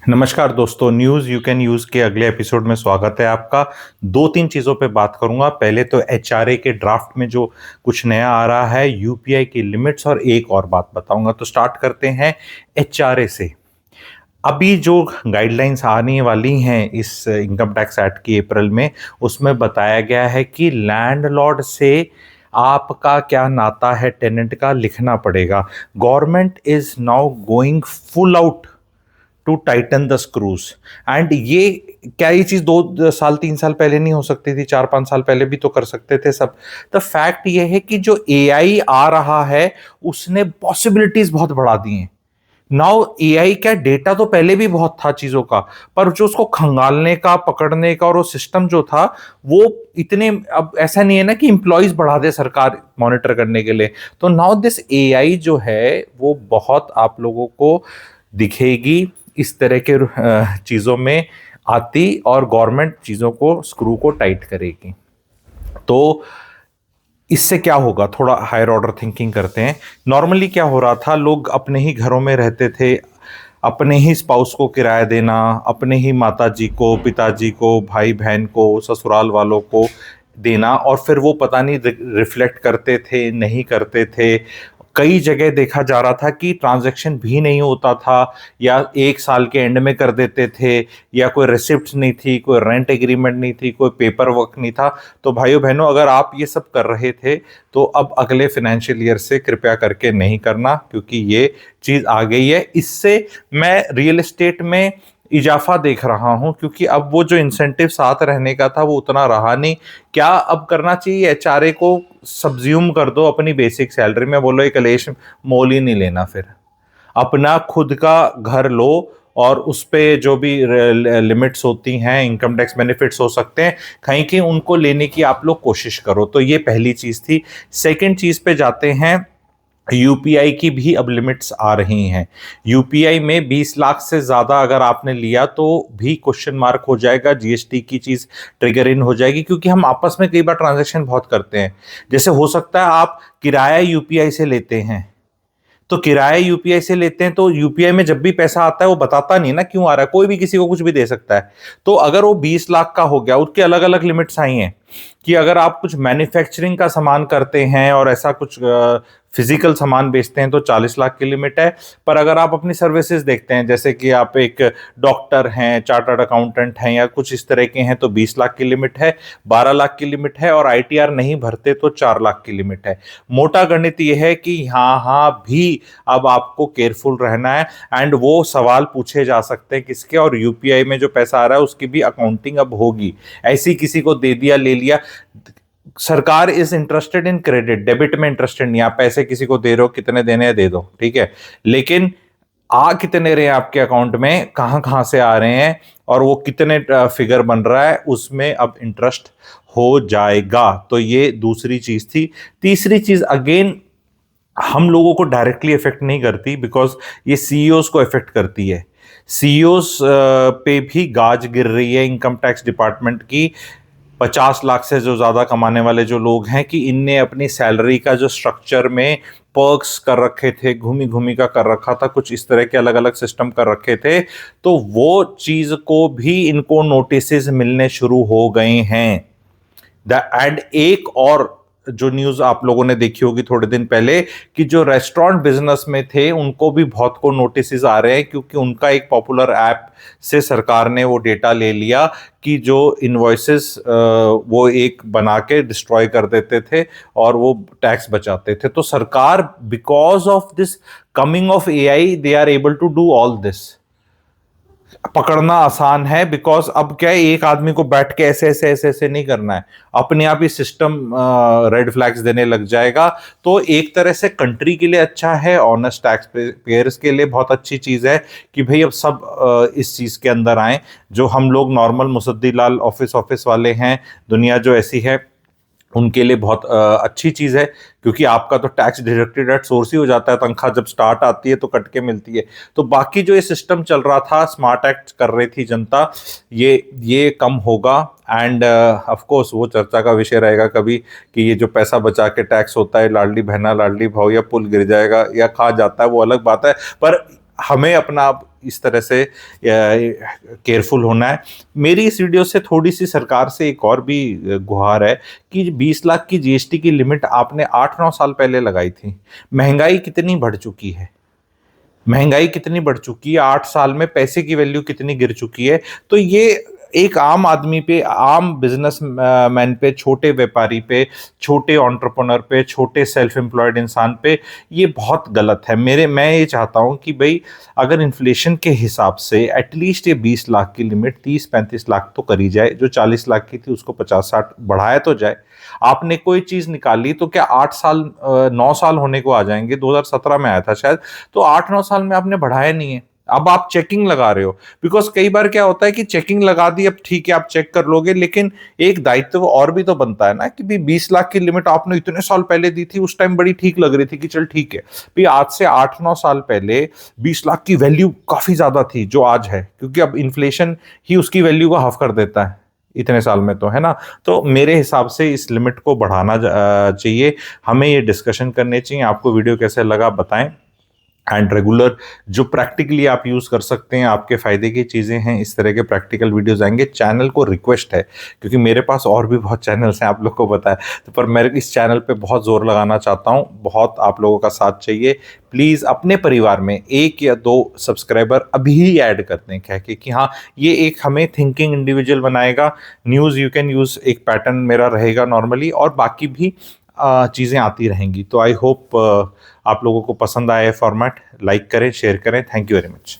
नमस्कार दोस्तों, news you can use के अगले एपिसोड में स्वागत है आपका। 2-3 चीज़ों पे बात करूँगा। पहले तो एचआरए के ड्राफ्ट में जो कुछ नया आ रहा है, यूपीआई की लिमिट्स और एक और बात बताऊँगा। तो स्टार्ट करते हैं एचआरए से। अभी जो गाइडलाइंस आने वाली हैं इस इनकम टैक्स एक्ट की अप्रैल में, उसमें बताया गया है कि लैंडलॉर्ड से आपका क्या नाता है टेनेंट का लिखना पड़ेगा। Government is now going full out to tighten the screws. And ये क्या, ये चीज 2 साल 3 साल पहले नहीं हो सकती थी? 4-5 साल पहले भी तो कर सकते थे सब। द फैक्ट ये है कि जो एआई आ रहा है उसने पॉसिबिलिटीज बहुत बढ़ा दी हैं। नाउ एआई क्या, डेटा तो पहले भी बहुत था चीजों का, पर जो उसको खंगालने का, पकड़ने का और वो सिस्टम जो था वो इतने, अब ऐसा नहीं है ना कि इंप्लॉइज बढ़ा दे सरकार मॉनिटर करने के लिए। तो नाउ दिस एआई जो है वो बहुत आप लोगों को दिखेगी इस तरह के चीज़ों में आती, और गवर्नमेंट चीज़ों को, स्क्रू को टाइट करेगी। तो इससे क्या होगा, थोड़ा हायर ऑर्डर थिंकिंग करते हैं। नॉर्मली क्या हो रहा था, लोग अपने ही घरों में रहते थे, अपने ही स्पाउस को किराया देना, अपने ही माता जी को, पिताजी को, भाई बहन को, ससुराल वालों को देना, और फिर वो पता नहीं रिफ्लेक्ट करते थे नहीं करते थे। कई जगह देखा जा रहा था कि ट्रांजैक्शन भी नहीं होता था, या 1 साल के एंड में कर देते थे, या कोई रिसिप्ट नहीं थी, कोई रेंट एग्रीमेंट नहीं थी, कोई पेपर वर्क नहीं था। तो भाइयों बहनों, अगर आप ये सब कर रहे थे तो अब अगले फाइनेंशियल ईयर से कृपया करके नहीं करना, क्योंकि ये चीज़ आ गई है। इससे मैं रियल एस्टेट में इजाफा देख रहा हूं, क्योंकि अब वो जो इंसेंटिव साथ रहने का था वो उतना रहा नहीं। क्या अब करना चाहिए, एचआरए को सब्ज्यूम कर दो अपनी बेसिक सैलरी में, बोलो एक कलेश मोल ही नहीं लेना, फिर अपना खुद का घर लो, और उस पे जो भी लिमिट्स होती हैं, इनकम टैक्स बेनिफिट्स हो सकते हैं कहीं के, उनको लेने की आप लोग कोशिश करो। तो ये पहली चीज थी। सेकंड चीज पे जाते हैं। यूपीआई की भी अब लिमिट्स आ रही हैं। यूपीआई में 20 लाख से ज़्यादा अगर आपने लिया तो भी क्वेश्चन मार्क हो जाएगा, जीएसटी की चीज़ ट्रिगर इन हो जाएगी, क्योंकि हम आपस में कई बार ट्रांजैक्शन बहुत करते हैं। जैसे हो सकता है आप किराया यूपीआई से लेते हैं, तो किराया यूपीआई से लेते हैं, तो यूपीआई में जब भी पैसा आता है वो बताता नहीं ना क्यों आ रहा है, कोई भी किसी को कुछ भी दे सकता है। तो अगर वो 20 लाख का हो गया, उसके अलग अलग लिमिट्स आई हैं कि अगर आप कुछ मैन्युफैक्चरिंग का सामान करते हैं और ऐसा कुछ फिजिकल सामान बेचते हैं तो 40 लाख की लिमिट है। पर अगर आप अपनी सर्विसेज देखते हैं, जैसे कि आप एक डॉक्टर हैं, चार्टर्ड अकाउंटेंट हैं, या कुछ इस तरह के हैं, तो 20 लाख की लिमिट है, 12 लाख की लिमिट है, और आईटीआर नहीं भरते तो 4 लाख की लिमिट है। मोटा गणित यह है कि यहाँ भी अब आपको केयरफुल रहना है, एंड वो सवाल पूछे जा सकते हैं किसके, और यूपीआई में जो पैसा आ रहा है उसकी भी अकाउंटिंग अब होगी। ऐसी किसी को दे दिया ले लिया, सरकार is interested in credit, debit में इंटरेस्टेड नहीं। आप पैसे किसी को दे रहे हो, कितने देने हैं दे दो, ठीक है, लेकिन आ कितने रहे हैं आपके अकाउंट में, कहां कहां से आ रहे हैं, और वो कितने फिगर बन रहा है, उसमें अब इंटरेस्ट हो जाएगा। तो ये दूसरी चीज थी। तीसरी चीज अगेन हम लोगों को डायरेक्टली इफेक्ट नहीं करती, बिकॉज ये सीईओज को इफेक्ट करती है। सीईओज पे भी गाज गिर रही है इनकम टैक्स डिपार्टमेंट की। 50 लाख से जो ज़्यादा कमाने वाले जो लोग हैं, कि इनने अपनी सैलरी का जो स्ट्रक्चर में पर्क्स कर रखे थे, घूमी घूमी का कर रखा था, कुछ इस तरह के अलग अलग सिस्टम कर रखे थे, तो वो चीज़ को भी इनको नोटिसेस मिलने शुरू हो गए हैं। एंड एक और जो न्यूज आप लोगों ने देखी होगी थोड़े दिन पहले, कि जो रेस्टोरेंट बिजनेस में थे उनको भी बहुत को नोटिस आ रहे हैं, क्योंकि उनका एक पॉपुलर ऐप से सरकार ने वो डेटा ले लिया कि जो इनवॉइसेस वो एक बना के डिस्ट्रॉय कर देते थे और वो टैक्स बचाते थे। तो सरकार, because of this coming of AI, they are able to do all this. पकड़ना आसान है, बिकॉज अब क्या है, एक आदमी को बैठ के ऐसे ऐसे ऐसे ऐसे नहीं करना है, अपने आप ही सिस्टम रेड फ्लैग्स देने लग जाएगा। तो एक तरह से कंट्री के लिए अच्छा है, ऑनेस्ट टैक्स पेयर्स के लिए बहुत अच्छी चीज है कि भाई अब सब इस चीज के अंदर आए। जो हम लोग नॉर्मल मुसद्दी लाल ऑफिस ऑफिस वाले हैं, दुनिया जो ऐसी है, उनके लिए बहुत अच्छी चीज़ है, क्योंकि आपका तो टैक्स डिडक्टेड एट सोर्स ही हो जाता है, तनख्वाह जब स्टार्ट आती है तो कट के मिलती है। तो बाकी जो ये सिस्टम चल रहा था, स्मार्ट एक्ट कर रही थी जनता, ये कम होगा। एंड ऑफ कोर्स वो चर्चा का विषय रहेगा कभी, कि ये जो पैसा बचा के टैक्स होता है, लाडली बहना लाडली भाव, या पुल गिर जाएगा या खा जाता है, वो अलग बात है। पर हमें अपना इस तरह से केयरफुल होना है। मेरी इस वीडियो से थोड़ी सी सरकार से एक और भी गुहार है कि 20 लाख की जीएसटी की लिमिट आपने 8-9 साल पहले लगाई थी। महंगाई कितनी बढ़ चुकी है, महंगाई कितनी बढ़ चुकी है, 8 साल में पैसे की वैल्यू कितनी गिर चुकी है। तो ये एक आम आदमी पे, आम बिजनेस मैन पे, छोटे व्यापारी पे, छोटे एंटरप्रेन्योर पे, छोटे सेल्फ एम्प्लॉयड इंसान पे ये बहुत गलत है। मैं ये चाहता हूं कि भाई अगर इन्फ्लेशन के हिसाब से एटलीस्ट ये 20 लाख की लिमिट 30-35 लाख तो करी जाए, जो 40 लाख की थी उसको 50-60 बढ़ाया तो जाए। आपने कोई चीज निकाली तो क्या 8 साल 9 साल होने को आ जाएंगे, 2017 में आया था शायद, तो 8-9 साल में आपने बढ़ाया नहीं है। अब आप चेकिंग लगा रहे हो, बिकॉज कई बार क्या होता है कि चेकिंग लगा दी, अब ठीक है आप चेक कर लोगे, लेकिन एक दायित्व और भी तो बनता है ना कि भी 20 लाख की लिमिट आपने इतने साल पहले दी थी, उस टाइम बड़ी ठीक लग रही थी कि चल ठीक है भी, आज से 8-9 साल पहले 20 लाख की वैल्यू काफी ज्यादा थी जो आज है, क्योंकि अब इन्फ्लेशन ही उसकी वैल्यू को हाफ कर देता है इतने साल में, तो है ना। तो मेरे हिसाब से इस लिमिट को बढ़ाना चाहिए, हमें ये डिस्कशन करने चाहिए। आपको वीडियो कैसे लगा बताएं, एंड रेगुलर जो प्रैक्टिकली आप यूज़ कर सकते हैं, आपके फ़ायदे की चीज़ें हैं, इस तरह के प्रैक्टिकल वीडियोस आएंगे। चैनल को रिक्वेस्ट है, क्योंकि मेरे पास और भी बहुत चैनल्स हैं, आप लोग को पता है, तो पर मैं इस चैनल पे बहुत ज़ोर लगाना चाहता हूँ, बहुत आप लोगों का साथ चाहिए। प्लीज़ अपने परिवार में 1 या 2 सब्सक्राइबर अभी ही ऐड कर दें, कह के कि हाँ ये एक हमें थिंकिंग इंडिविजुअल बनाएगा। न्यूज़ यू कैन यूज़ एक पैटर्न मेरा रहेगा नॉर्मली, और बाकी भी चीज़ें आती रहेंगी। तो आई होप आप लोगों को पसंद आए फॉर्मेट। लाइक करें, शेयर करें। Thank you very much.